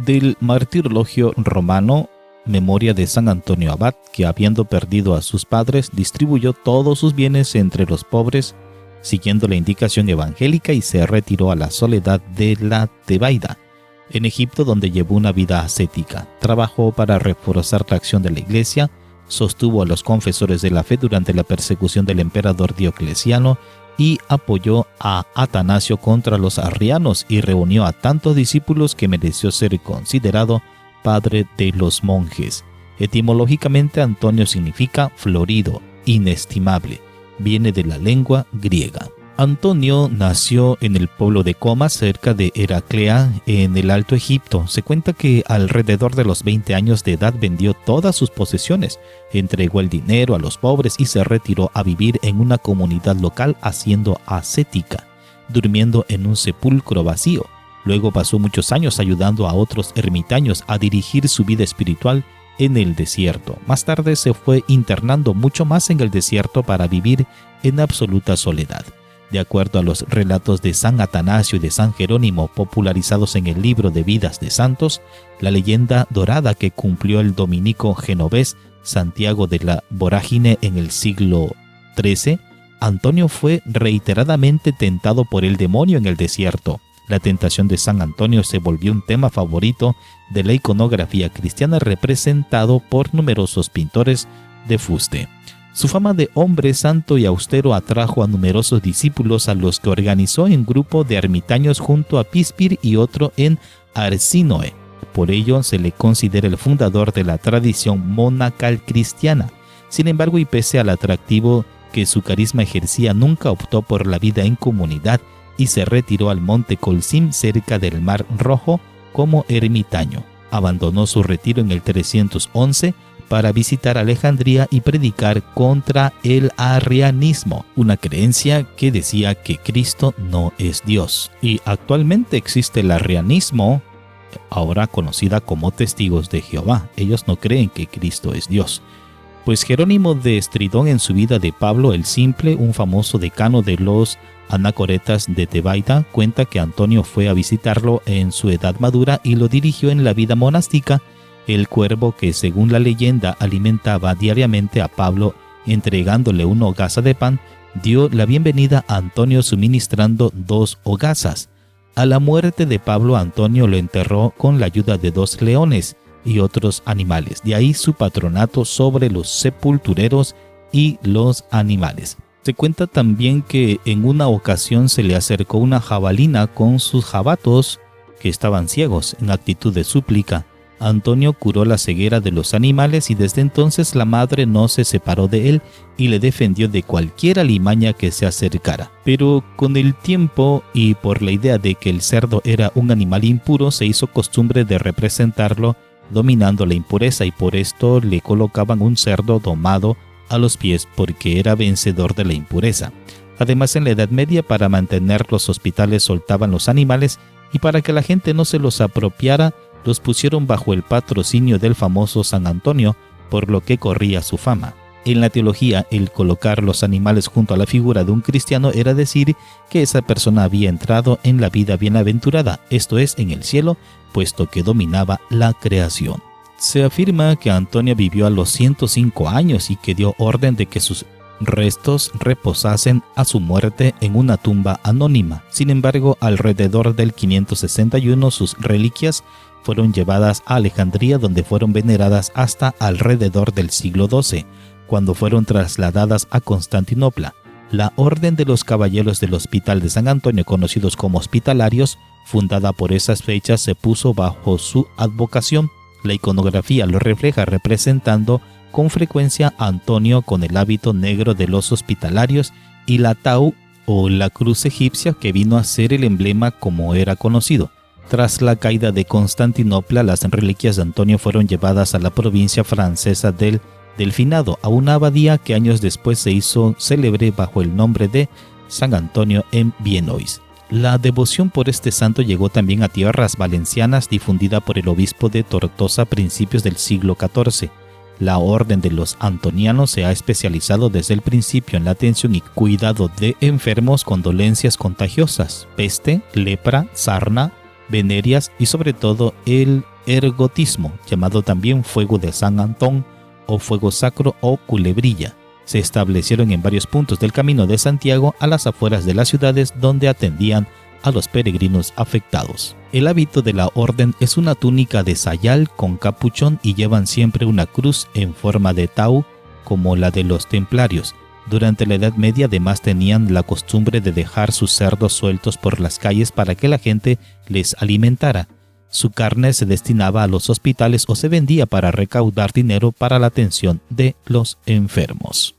Del Martirologio Romano, memoria de San Antonio Abad, que habiendo perdido a sus padres, distribuyó todos sus bienes entre los pobres, siguiendo la indicación evangélica, y se retiró a la soledad de la Tebaida, en Egipto, donde llevó una vida ascética. Trabajó para reforzar la acción de la Iglesia, sostuvo a los confesores de la fe durante la persecución del emperador Diocleciano y apoyó a Atanasio contra los arrianos, y reunió a tantos discípulos que mereció ser considerado padre de los monjes. Etimológicamente, Antonio significa florido, inestimable. Viene de la lengua griega. Antonio nació en el pueblo de Coma, cerca de Heraclea, en el Alto Egipto. Se cuenta que alrededor de los 20 años de edad vendió todas sus posesiones, entregó el dinero a los pobres y se retiró a vivir en una comunidad local haciendo ascética, durmiendo en un sepulcro vacío. Luego pasó muchos años ayudando a otros ermitaños a dirigir su vida espiritual en el desierto. Más tarde se fue internando mucho más en el desierto para vivir en absoluta soledad. De acuerdo a los relatos de San Atanasio y de San Jerónimo, popularizados en el libro de Vidas de Santos, la leyenda dorada que cumplió el dominico genovés Santiago de la Vorágine en el siglo XIII, Antonio fue reiteradamente tentado por el demonio en el desierto. La tentación de San Antonio se volvió un tema favorito de la iconografía cristiana, representado por numerosos pintores de fuste. Su fama de hombre santo y austero atrajo a numerosos discípulos, a los que organizó en grupo de ermitaños junto a Pispir y otro en Arsínoe. Por ello se le considera el fundador de la tradición monacal cristiana. Sin embargo, y pese al atractivo que su carisma ejercía, nunca optó por la vida en comunidad y se retiró al monte Colsim, cerca del Mar Rojo, como ermitaño. Abandonó su retiro en el 311 para visitar Alejandría y predicar contra el arrianismo, una creencia que decía que Cristo no es Dios. Y actualmente existe el arrianismo, ahora conocida como Testigos de Jehová. Ellos no creen que Cristo es Dios. Pues Jerónimo de Estridón, en su vida de Pablo el Simple, un famoso decano de los anacoretas de Tebaida, cuenta que Antonio fue a visitarlo en su edad madura y lo dirigió en la vida monástica. El cuervo que, según la leyenda, alimentaba diariamente a Pablo entregándole una hogaza de pan, dio la bienvenida a Antonio suministrando 2 hogazas. A la muerte de Pablo, Antonio lo enterró con la ayuda de 2 leones y otros animales. De ahí su patronato sobre los sepultureros y los animales. Se cuenta también que en una ocasión se le acercó una jabalina con sus jabatos que estaban ciegos. En actitud de súplica, Antonio curó la ceguera de los animales, y desde entonces la madre no se separó de él y le defendió de cualquier alimaña que se acercara. Pero con el tiempo, y por la idea de que el cerdo era un animal impuro, se hizo costumbre de representarlo dominando la impureza, y por esto le colocaban un cerdo domado a los pies, porque era vencedor de la impureza. Además, en la Edad Media, para mantener los hospitales, soltaban los animales, y para que la gente no se los apropiara, los pusieron bajo el patrocinio del famoso San Antonio, por lo que corría su fama. En la teología, el colocar los animales junto a la figura de un cristiano era decir que esa persona había entrado en la vida bienaventurada, esto es, en el cielo, puesto que dominaba la creación. Se afirma que Antonio vivió a los 105 años y que dio orden de que sus restos reposasen a su muerte en una tumba anónima. Sin embargo, alrededor del 561 sus reliquias fueron llevadas a Alejandría, donde fueron veneradas hasta alrededor del siglo XII, cuando fueron trasladadas a Constantinopla. La Orden de los Caballeros del Hospital de San Antonio, conocidos como hospitalarios, fundada por esas fechas, se puso bajo su advocación. La iconografía lo refleja, representando con frecuencia a Antonio con el hábito negro de los hospitalarios y la tau o la cruz egipcia, que vino a ser el emblema como era conocido. Tras la caída de Constantinopla, las reliquias de Antonio fueron llevadas a la provincia francesa del Delfinado, a una abadía que años después se hizo célebre bajo el nombre de San Antonio en Vienois. La devoción por este santo llegó también a tierras valencianas, difundida por el obispo de Tortosa a principios del siglo XIV. La orden de los antonianos se ha especializado desde el principio en la atención y cuidado de enfermos con dolencias contagiosas, peste, lepra, sarna, venerias y sobre todo el ergotismo, llamado también fuego de San Antón o fuego sacro o culebrilla. Se establecieron en varios puntos del Camino de Santiago a las afueras de las ciudades donde atendían a los peregrinos afectados. El hábito de la orden es una túnica de sayal con capuchón y llevan siempre una cruz en forma de tau como la de los templarios. Durante la Edad Media además tenían la costumbre de dejar sus cerdos sueltos por las calles para que la gente les alimentara. Su carne se destinaba a los hospitales o se vendía para recaudar dinero para la atención de los enfermos.